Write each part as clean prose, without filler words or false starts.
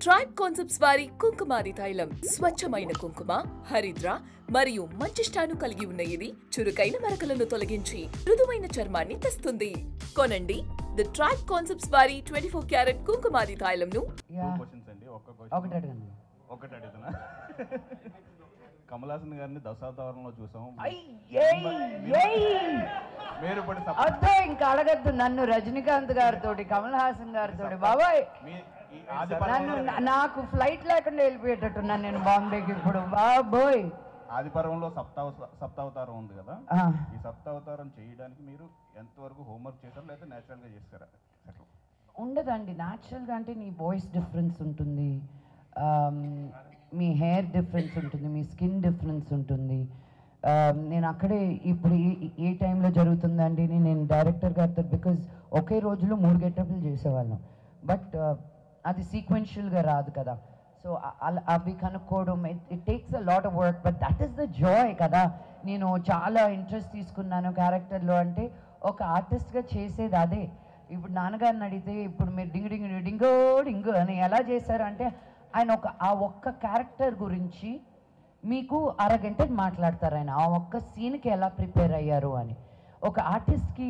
Tribe concepts వారి కుంకుమాది తైలం స్వచ్ఛమైన కుంకుమ, హరిద్ర మరియు మంచిష్టాను కలిగి ఉన్న ఇది చురుకైన మరకలను తొలగించి మృదువైన చర్మాన్ని తెస్తుంది. కొనండి ది ట్రైబ్ కాన్సెప్ట్స్ వారి 24 క్యారెట్ కుంకుమాది తైలంను. ఒకటి అడుగుతున్నా. కమల్ హాసన్ గారిని దశావతారంలో చూసాం. మీరు ఇంకా అడగద్దు నన్ను రజనీకాంత్ గారితో, కమల్ హాసన్ గారితో. బాబాయ్ నన్ను నాకు ఫ్లైట్ లేకుండా వెళ్ళిపోయేటట్టున్నాను నేను బాంబేకి ఇప్పుడు. బాబోయ్ ఆదిపర్వంలో సప్తావతారం ఉంది కదా, ఈ సప్తావతారం చేయడానికి మీరు ఎంతవరకు హోంవర్క్ చేశారు లేదా నేచురల్ గా చేస్తారా? ఉండదండి, న్యాచురల్ గా అంటే నీ వాయిస్ డిఫరెన్స్ ఉంటుంది, మీ హెయిర్ డిఫరెన్స్ ఉంటుంది, మీ స్కిన్ డిఫరెన్స్ ఉంటుంది. నేను అక్కడే ఇప్పుడు ఏ టైంలో జరుగుతుందండి నేను డైరెక్టర్ గారితో, బికాజ్ ఒకే రోజులో 3 గెటప్లు చేసేవాళ్ళం, బట్ అది సీక్వెన్షియల్గా రాదు కదా. సో అవి కనుక్కోవడం it takes a lot of work, but that is the Joy కదా. నేను చాలా ఇంట్రెస్ట్ తీసుకున్నాను క్యారెక్టర్లో అంటే ఒక ఆర్టిస్ట్గా చేసేది అదే. ఇప్పుడు నాన్నగారిని అడిగితే ఇప్పుడు మీరు డింగు డింగు డింగో డింగు అని ఎలా చేశారు అంటే ఆయన ఆ ఒక్క క్యారెక్టర్ గురించి మీకు అరగంట మాట్లాడతారు. ఆయన ఆ ఒక్క సీన్కి ఎలా ప్రిపేర్ అయ్యారు అని. ఒక ఆర్టిస్ట్కి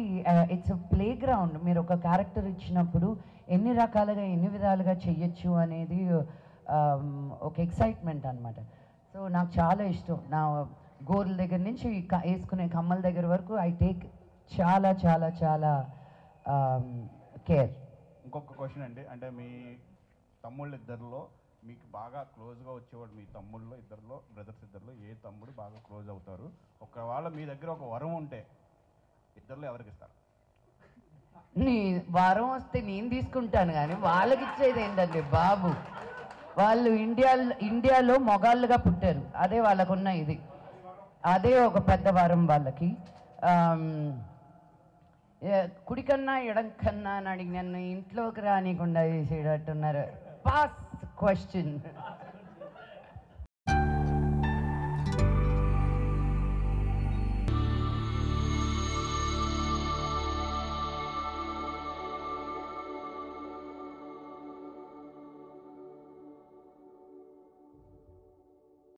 ఇట్స్ ప్లే గ్రౌండ్. మీరు ఒక క్యారెక్టర్ ఇచ్చినప్పుడు ఎన్ని రకాలుగా ఎన్ని విధాలుగా చెయ్యొచ్చు అనేది ఒక ఎక్సైట్మెంట్ అనమాట. సో నాకు చాలా ఇష్టం. నా గోర్ల దగ్గర నుంచి వేసుకునే కమ్మల దగ్గర వరకు ఐ టేక్ చాలా చాలా చాలా కేర్. ఇంకొక క్వశ్చన్ అండి, అంటే మీ తమ్ముళ్ళు ఇద్దరిలో మీకు బాగా క్లోజ్గా వచ్చేవాడు, మీ తమ్ముళ్ళు ఇద్దరిలో బ్రదర్స్ ఇద్దరిలో ఏ తమ్ముడు బాగా క్లోజ్ అవుతారు? ఒకవేళ మీ దగ్గర ఒక వరం ఉంటే ఇద్దరిలో ఎవరికి ఇస్తారు? నీ వరం వస్తే నేను తీసుకుంటాను, కానీ వాళ్ళకి ఇచ్చేది ఏంటండి బాబు. వాళ్ళు ఇండియాలో మొగాళ్ళుగా పుట్టారు, అదే వాళ్ళకున్న ఇది, అదే ఒక పెద్ద వరం వాళ్ళకి. కుడికన్నా ఎడంకన్నా అని అడిగి నన్ను ఇంట్లోకి రానికుండా చేసేటట్టున్నారు. Pass question.